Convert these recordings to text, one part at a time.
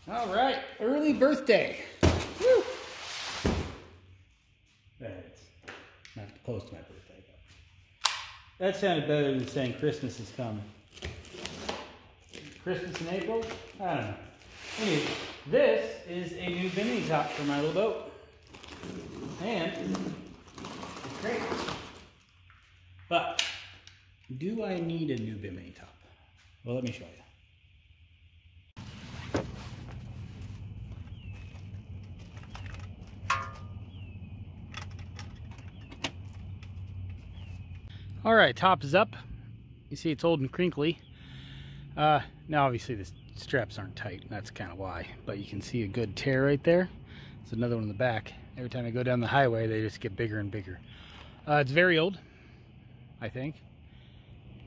All right, early birthday. Woo! It's not close to my birthday, but that sounded better than saying Christmas is coming. Christmas in April? I don't know. Anyway, this is a new Bimini top for my little boat. And it's great. But do I need a new Bimini top? Well, let me show you. All right, top is up. You see it's old and crinkly. Now obviously the straps aren't tight, that's kind of why, but you can see a good tear right there. There's another one in the back. Every time I go down the highway, they just get bigger and bigger. It's very old, I think.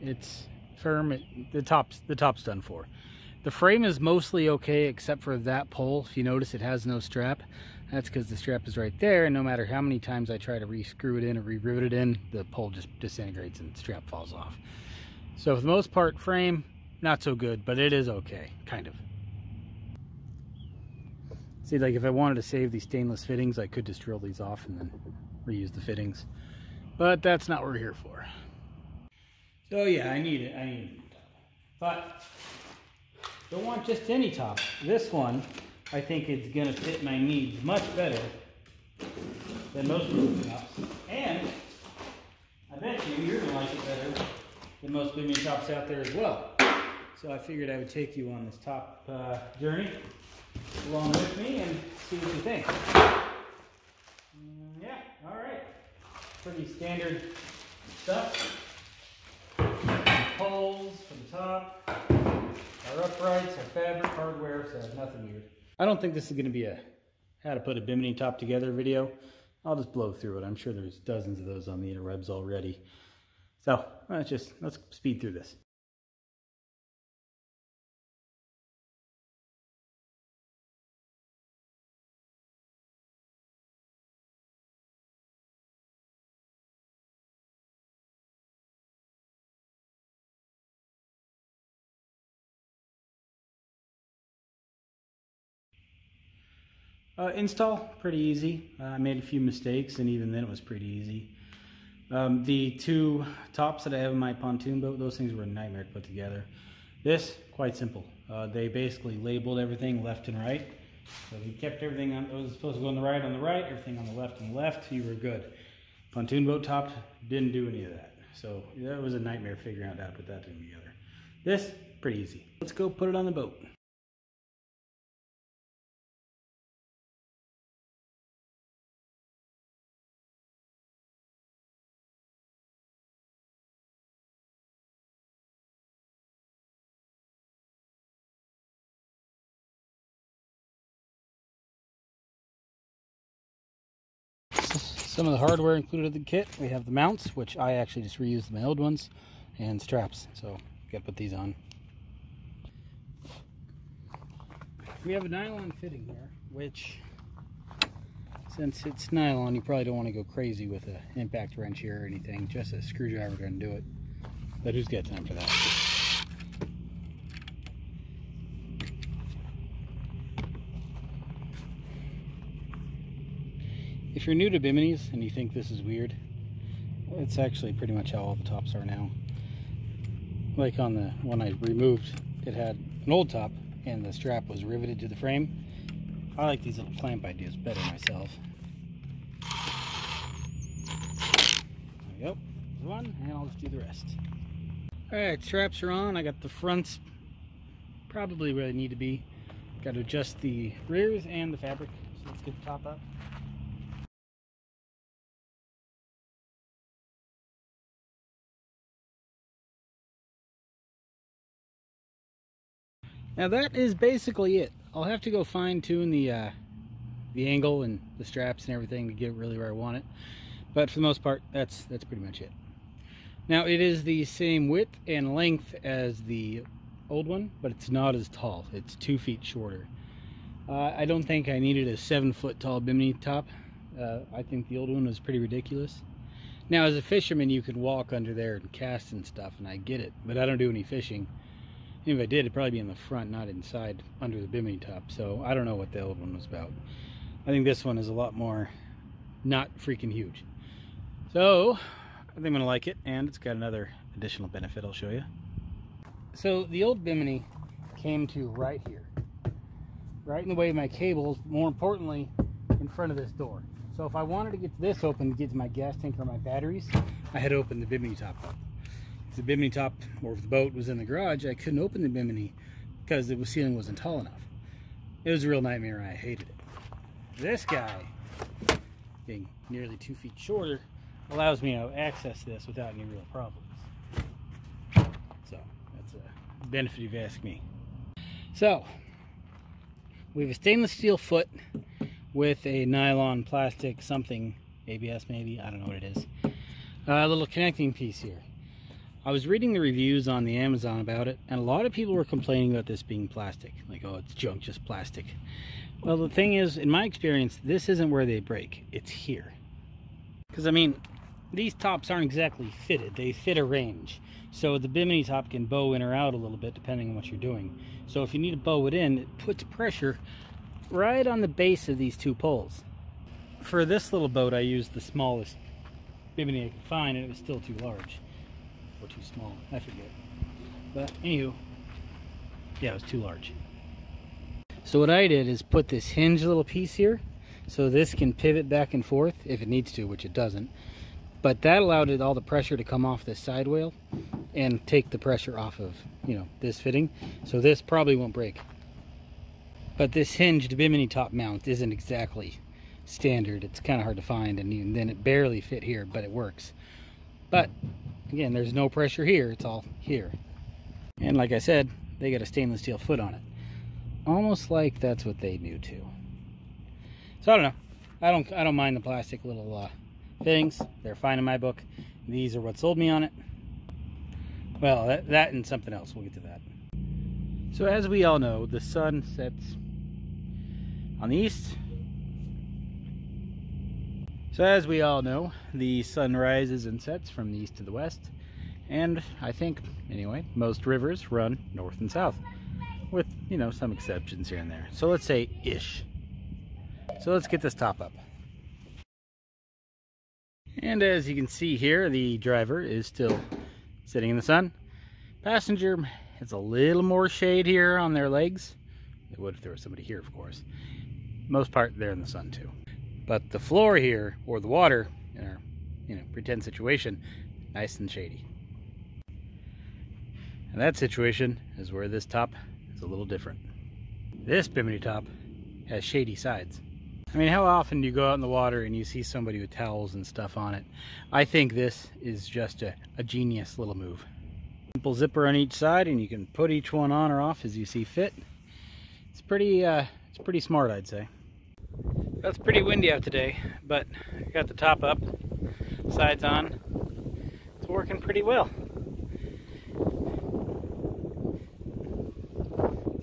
It's firm. The top's done for. The frame is mostly okay except for that pole. If you notice, it has no strap. That's because the strap is right there, and no matter how many times I try to re-screw it in or re-rivet it in, the pole just disintegrates and the strap falls off. So for the most part, frame, not so good, but it is okay, kind of. See, like if I wanted to save these stainless fittings, I could just drill these off and then reuse the fittings. But that's not what we're here for. So yeah, I need a top. But don't want just any top. This one, I think it's gonna fit my needs much better than most Bimini tops. And I bet you're gonna like it better than most Bimini tops out there as well. So I figured I would take you on this top journey along with me and see what you think. Yeah, all right. Pretty standard stuff. Poles for the top, our uprights, our fabric, hardware, so nothing weird. I don't think this is going to be a how to put a Bimini top together video. I'll just blow through it. I'm sure there's dozens of those on the interwebs already. So let's speed through this. Install, pretty easy. I made a few mistakes, and even then it was pretty easy. The two tops that I have in my pontoon boat, those things were a nightmare to put together. This, quite simple. They basically labeled everything left and right. So we kept everything on, it was supposed to go on the right, everything on the left, you were good. Pontoon boat top didn't do any of that. So that was a nightmare figuring out how to put that thing together. This, pretty easy. Let's go put it on the boat. Some of the hardware included in the kit. We have the mounts, which I actually just reused my old ones, and straps. So gotta put these on. We have a nylon fitting here, which, since it's nylon, you probably don't want to go crazy with an impact wrench here or anything. Just a screwdriver gonna do it. But who's got time for that? If you're new to Biminis and you think this is weird, it's actually pretty much how all the tops are now. Like on the one I removed, it had an old top and the strap was riveted to the frame. I like these little clamp ideas better myself. There we go, there's one, and I'll just do the rest. Alright, straps are on. I got the fronts probably where they need to be. Got to adjust the rears and the fabric, so let's get the top up. Now that is basically it. I'll have to go fine tune the angle and the straps and everything to get it really where I want it. But for the most part, that's pretty much it. Now it is the same width and length as the old one, but it's not as tall. It's 2 feet shorter. I don't think I needed a 7-foot tall Bimini top. I think the old one was pretty ridiculous. Now as a fisherman, you could walk under there and cast and stuff, and I get it, but I don't do any fishing. If I did, it'd probably be in the front, not inside under the Bimini top. So I don't know what the old one was about. I think this one is a lot more not freaking huge. So I think I'm gonna like it, and it's got another additional benefit I'll show you. So the old Bimini came to right here, right in the way of my cables, more importantly in front of this door. So if I wanted to get this open to get to my gas tank or my batteries, I had to open the Bimini top up. If the Bimini top, or if the boat was in the garage, I couldn't open the Bimini because the ceiling wasn't tall enough. It was a real nightmare and I hated it. This guy, being nearly 2 feet shorter, allows me to access this without any real problems. So that's a benefit if you ask me. So we have a stainless steel foot with a nylon plastic something, ABS maybe, I don't know what it is. A little connecting piece here. I was reading the reviews on the Amazon about it, and a lot of people were complaining about this being plastic. Like, oh, it's junk, just plastic. Well, the thing is, in my experience, this isn't where they break. It's here. Because, I mean, these tops aren't exactly fitted. They fit a range. So the Bimini top can bow in or out a little bit depending on what you're doing. So if you need to bow it in, it puts pressure right on the base of these two poles. For this little boat, I used the smallest Bimini I could find, and it was still too large. Or too small, I forget. But anywho, yeah, it was too large. So what I did is put this hinge little piece here, so this can pivot back and forth if it needs to, which it doesn't. But that allowed it all the pressure to come off this side wheel and take the pressure off of, you know, this fitting. So this probably won't break. But this hinged Bimini top mount isn't exactly standard. It's kind of hard to find, and even then it barely fit here, but it works. But again, there's no pressure here, it's all here. And like I said, they got a stainless steel foot on it. Almost like that's what they knew too. So I don't know. I don't mind the plastic little fittings. They're fine in my book. These are what sold me on it. Well, that and something else. We'll get to that. So as we all know, the sun sets on the east. So as we all know, the sun rises and sets from the east to the west, and I think, anyway, most rivers run north and south, with, you know, some exceptions here and there. So let's say ish. So let's get this top up. And as you can see here, the driver is still sitting in the sun. Passenger has a little more shade here on their legs. It would if there was somebody here, of course. Most part, they're in the sun too. But the floor here, or the water, in our, you know, pretend situation, nice and shady. And that situation is where this top is a little different. This Bimini top has shady sides. I mean, how often do you go out in the water and you see somebody with towels and stuff on it? I think this is just a genius little move. Simple zipper on each side, and you can put each one on or off as you see fit. It's pretty smart, I'd say. It's pretty windy out today, but I got the top up, sides on. It's working pretty well.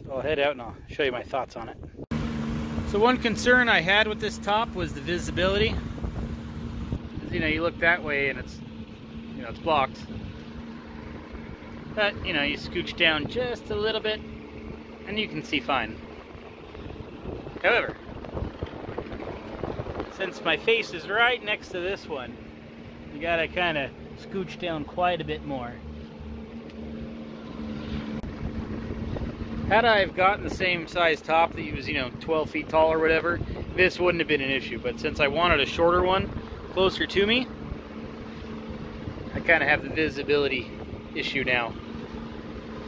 So I'll head out and I'll show you my thoughts on it. So one concern I had with this top was the visibility. You know, you look that way and it's, you know, it's blocked. But, you know, you scooch down just a little bit and you can see fine. However, since my face is right next to this one, you gotta kind of scooch down quite a bit more. Had I have gotten the same size top that was, you know, 12 feet tall or whatever, this wouldn't have been an issue. But since I wanted a shorter one closer to me, I kind of have the visibility issue now.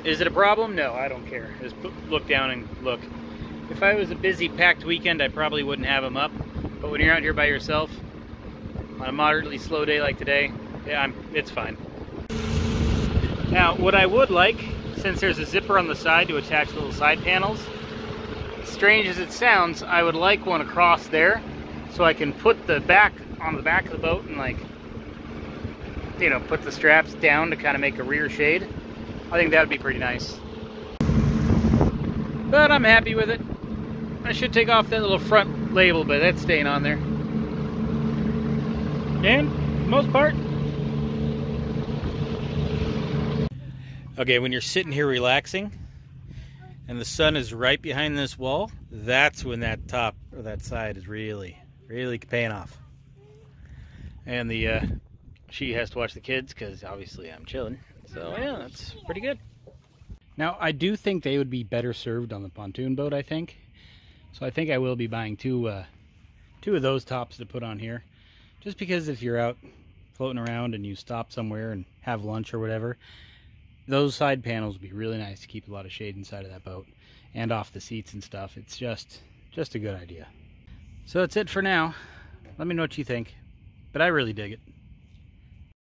Is it a problem? No, I don't care. Just look down and look. If I was a busy, packed weekend, I probably wouldn't have them up. But when you're out here by yourself, on a moderately slow day like today, yeah, it's fine. Now, what I would like, since there's a zipper on the side to attach little side panels, strange as it sounds, I would like one across there, so I can put the back on the back of the boat and, like, you know, put the straps down to kind of make a rear shade. I think that would be pretty nice. But I'm happy with it. I should take off that little front label, but that's staying on there. And for the most part. Okay, when you're sitting here relaxing, and the sun is right behind this wall, that's when that top or that side is really paying off. And she has to watch the kids because obviously I'm chilling. So yeah, that's pretty good. Now I do think they would be better served on the pontoon boat, I think. So I think I will be buying two of those tops to put on here. Just because if you're out floating around and you stop somewhere and have lunch or whatever, those side panels would be really nice to keep a lot of shade inside of that boat and off the seats and stuff. It's just a good idea. So that's it for now. Let me know what you think, but I really dig it.